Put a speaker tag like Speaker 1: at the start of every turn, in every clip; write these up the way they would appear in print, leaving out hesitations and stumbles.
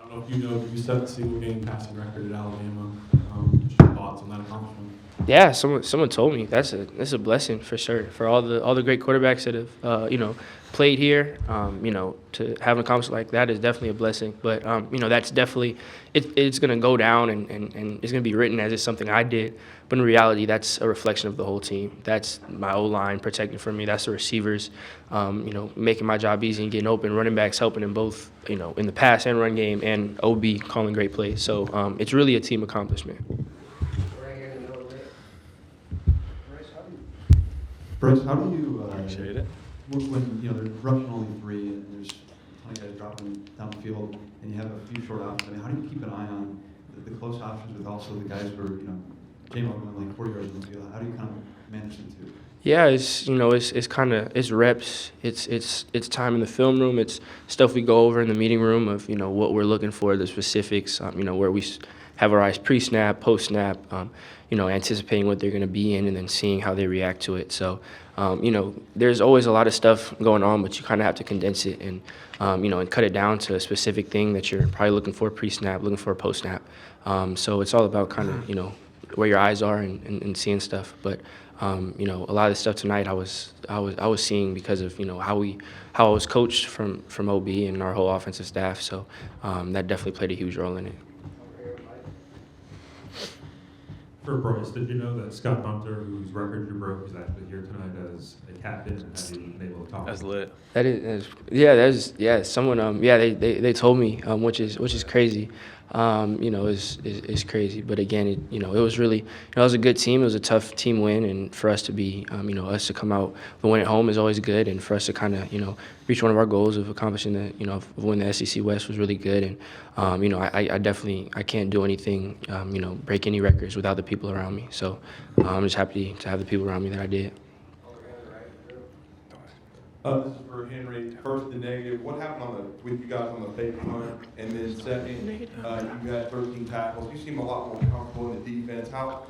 Speaker 1: I don't know if you know, but you set the single game passing record at Alabama. Just your thoughts on that accomplishment?
Speaker 2: Yeah, someone told me that's a blessing for sure for all the great quarterbacks that have played here. To have an accomplishment like that is definitely a blessing. But that's definitely it's gonna go down and it's gonna be written as it's something I did. But in reality, that's a reflection of the whole team. That's my O-line protecting for me. That's the receivers, making my job easy and getting open. Running backs helping in both, in the pass and run game, and OB calling great plays. So it's really a team accomplishment.
Speaker 3: Bryce, how do you
Speaker 4: Appreciate it.
Speaker 3: when they're rushing only 3 and there's a ton of guys dropping down the field and you have a few short options? I mean, how do you keep an eye on the close options with also the guys who are game over like 40 yards in the field? How do you kind of manage the two?
Speaker 2: Yeah, it's reps, it's time in the film room, it's stuff we go over in the meeting room of what we're looking for, the specifics, where we have our eyes pre-snap, post-snap, anticipating what they're going to be in and then seeing how they react to it. So, there's always a lot of stuff going on, but you kind of have to condense it and and cut it down to a specific thing that you're probably looking for pre-snap, looking for post-snap. So it's all about kind of where your eyes are and seeing stuff, but. A lot of the stuff tonight I was seeing because of how I was coached from OB and our whole offensive staff. So that definitely played a huge role in it.
Speaker 1: For Bryce, did you know that Scott Bunter, whose record you broke, is actually here tonight as a captain, and have you been able to talk?
Speaker 4: That's lit.
Speaker 2: Someone they told me, which is crazy. Is crazy. But again, it was really, it was a good team. It was a tough team win, and for us to be, us to come out the win at home is always good, and for us to kind of, reach one of our goals of accomplishing of winning the SEC West was really good. And, I can't do anything, break any records without the people around me. So I'm just happy to have the people around me that I did.
Speaker 5: This is for Henry. First, the negative. What happened with you guys on the fake punt? And then second, you had 13 tackles. You seem a lot more comfortable in the defense. How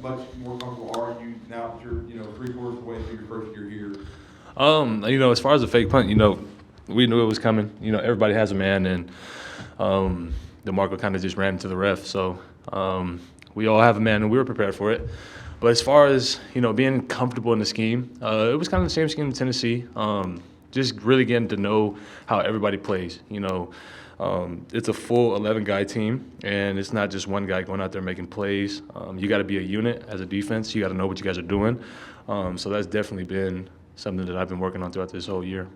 Speaker 5: much more comfortable are you now that you're 3/4 of the way through your first year here?
Speaker 4: As far as the fake punt, we knew it was coming. Everybody has a man, and DeMarco kind of just ran into the ref. So we all have a man, and we were prepared for it. But as far as, being comfortable in the scheme, it was kind of the same scheme in Tennessee. Just really getting to know how everybody plays. It's a full 11-guy team, and it's not just one guy going out there making plays. You got to be a unit as a defense. You got to know what you guys are doing. So that's definitely been something that I've been working on throughout this whole year.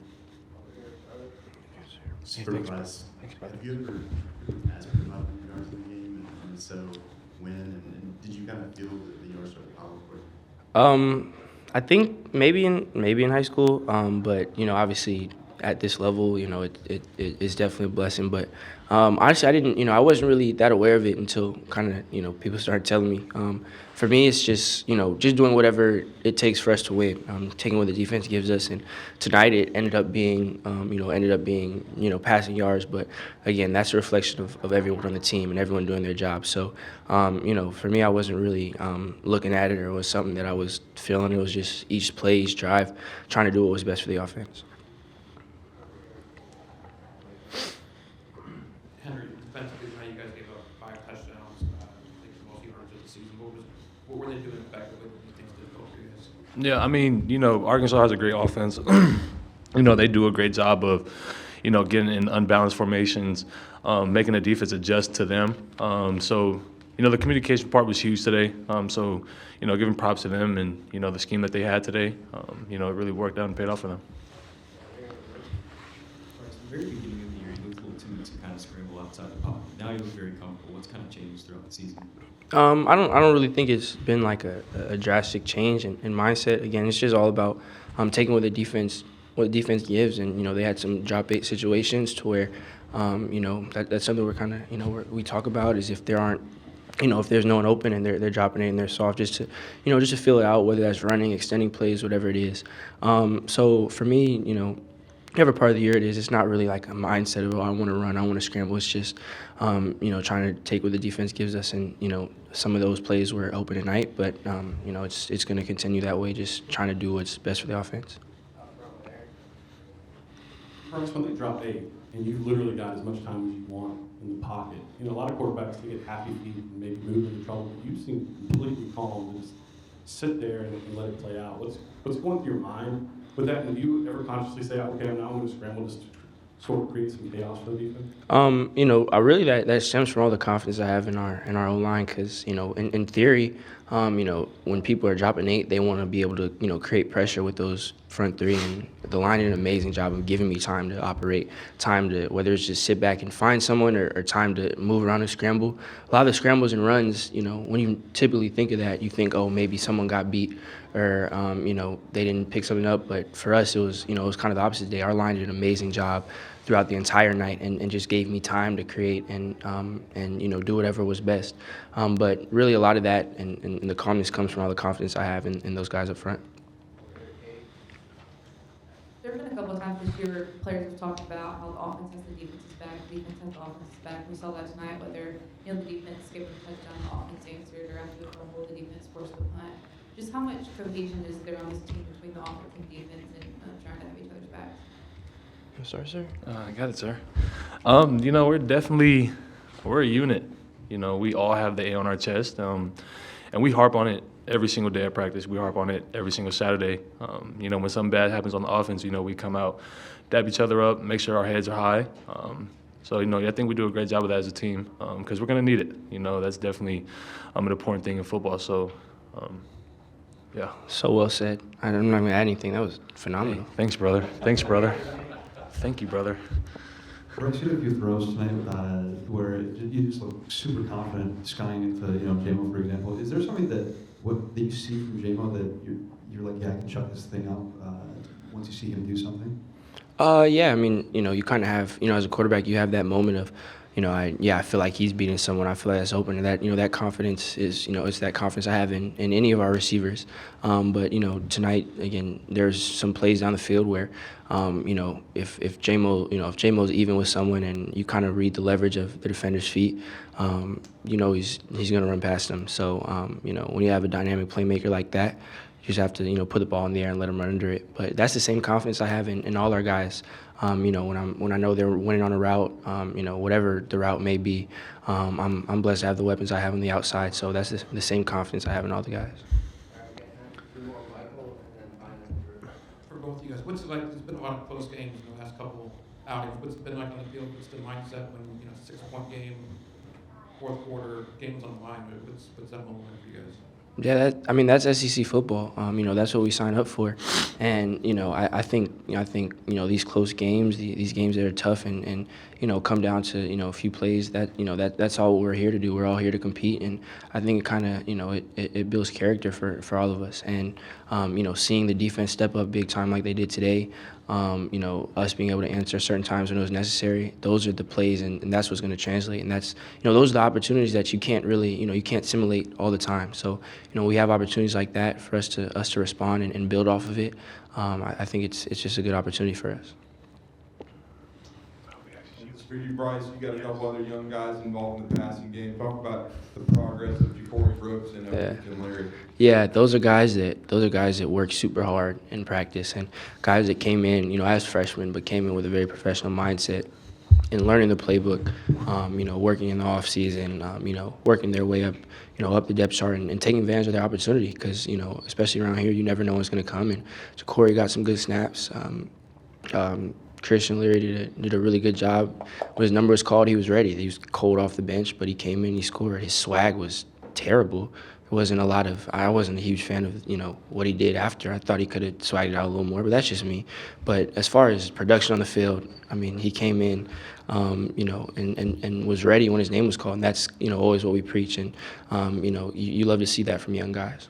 Speaker 3: Bryce, have you ever asked him about the yards in the game, and so when, and did you kind of feel that the yards started power quick?
Speaker 2: I think maybe in high school, but obviously at this level, it's definitely a blessing. But honestly, I wasn't really that aware of it until kind of people started telling me. For me, it's just just doing whatever it takes for us to win, taking what the defense gives us. And tonight it ended up being passing yards. But again, that's a reflection of everyone on the team and everyone doing their job. So for me, I wasn't really looking at it, or it was something that I was feeling. It was just each play, each drive, trying to do what was best for the offense.
Speaker 6: Henry, defensively tonight, you guys gave up 5 touchdowns, I think the most yards of the season. What were they doing effectively? What do you think is difficult for you guys?
Speaker 4: Yeah, Arkansas has a great offense. They do a great job of, getting in unbalanced formations, making the defense adjust to them. The communication part was huge today. Giving props to them and, the scheme that they had today, it really worked out and paid off for them.
Speaker 7: At the very beginning of the year, you looked a little timid to kind of scramble outside the pocket. Now you look very comfortable. What's kind of changed throughout the season?
Speaker 2: I don't really think it's been like a drastic change in mindset. Again, it's just all about taking what the defense gives, and they had some drop 8 situations to where that's something we're kind of we talk about is if there aren't if there's no one open and they're dropping it and they're soft, just to feel it out, whether that's running, extending plays, whatever it is. So for me, whatever part of the year it is, it's not really like a mindset of, I want to run, I want to scramble. It's just, trying to take what the defense gives us. And, some of those plays were open tonight, but, it's going to continue that way, just trying to do what's best for the offense.
Speaker 1: Bryce, when they dropped 8,
Speaker 8: and you've literally got as much time as you want in the pocket. You know, a lot of quarterbacks, they get happy feet and maybe move into trouble, but you seem completely calm to just sit there and let it play out. What's going through your mind with that? And do you ever consciously say, okay, I'm going to scramble just to sort of create some chaos for the defense?
Speaker 2: You know, I really that stems from all the confidence I have in our own line, because you know, in theory, you know, when people are dropping 8, they want to be able to, you know, create pressure with those front 3, and the line did an amazing job of giving me time to operate, time to, whether it's just sit back and find someone or time to move around and scramble. A lot of the scrambles and runs, you know, when you typically think of that, you think, oh, maybe someone got beat or you know, they didn't pick something up. But for us, it was, you know, it was kind of the opposite day. Our line did an amazing job throughout the entire night, and just gave me time to create and you know, do whatever was best. But really, a lot of that and the calmness comes from all the confidence I have in those guys up front.
Speaker 9: There have been a couple of times this year where players have talked about how the offense has the defense's back, the defense has the offense's back. We saw that tonight, whether, you know, the defense skipped a touchdown, the offense answered, or after the fumble, the defense forced the punt. Just how much cohesion is there on this team between the offense and defense and trying to have each other's backs?
Speaker 2: Sorry, sir.
Speaker 4: I got it, sir. You know, we're a unit. You know, we all have the A on our chest, and we harp on it every single day at practice. We harp on it every single Saturday. You know, when something bad happens on the offense, you know, we come out, dab each other up, make sure our heads are high. So, you know, I think we do a great job of that as a team, because we're going to need it. You know, that's definitely an important thing in football. So, yeah.
Speaker 2: So well said. I'm not going to add anything. That was phenomenal.
Speaker 4: Hey, thanks, brother. Thanks, brother. Thank you, brother.
Speaker 3: Bryce, you had a few throws tonight where you just look super confident skying into, you know, JMO, for example. Is there something that you see from JMO that you're like, yeah, I can shut this thing up once you see him do something?
Speaker 2: Yeah, I mean, you know, you kind of have, you know, as a quarterback, you have that moment of, you know, I feel like he's beating someone. I feel like that's open. And that, you know, that confidence is, you know, it's that confidence I have in any of our receivers. But, you know, tonight, again, there's some plays down the field where, you know, if JMO's even with someone and you kind of read the leverage of the defender's feet, you know, he's going to run past them. So, you know, when you have a dynamic playmaker like that, you just have to, you know, put the ball in the air and let them run under it. But that's the same confidence I have in all our guys. You know, when I know they're winning on a route, you know, whatever the route may be, I'm blessed to have the weapons I have on the outside. So that's the same confidence I have in all the guys.
Speaker 6: For both of you guys, what's it like? There's been a lot of close games in the last couple outings. What's it been like on the field? What's the mindset when, you know, 6-point game, fourth quarter, game's on the line? What's that moment like for you guys?
Speaker 2: Yeah, that's SEC football. You know, that's what we sign up for, and you know, I think you know, these close games, these games that are tough and you know, come down to, you know, a few plays. That, you know, that's all we're here to do. We're all here to compete, and I think it kind of, you know, it builds character for all of us. And you know, seeing the defense step up big time like they did today. You know, us being able to answer certain times when it was necessary, those are the plays, and that's what's going to translate. And that's, you know, those are the opportunities that you can't really, you know, you can't simulate all the time. So, you know, we have opportunities like that for us to respond and build off of it. I think it's just a good opportunity for us.
Speaker 5: For you, Bryce, you got a couple other young guys involved in the passing game. Talk about the progress of Ja'Cory Brooks and Larry.
Speaker 2: Yeah, those are guys that work super hard in practice, and guys that came in, you know, as freshmen, but came in with a very professional mindset and learning the playbook. You know, working in the off season, you know, working their way up, you know, up the depth chart and taking advantage of their opportunity, because, you know, especially around here, you never know what's going to come. And Ja'Cory got some good snaps. Christian Leary did a really good job. When his number was called, he was ready. He was cold off the bench, but he came in, he scored. His swag was terrible. I wasn't a huge fan of, you know, what he did after. I thought he could have swagged it out a little more, but that's just me. But as far as production on the field, I mean, he came in, you know, and was ready when his name was called, and that's, you know, always what we preach. And, you know, you love to see that from young guys.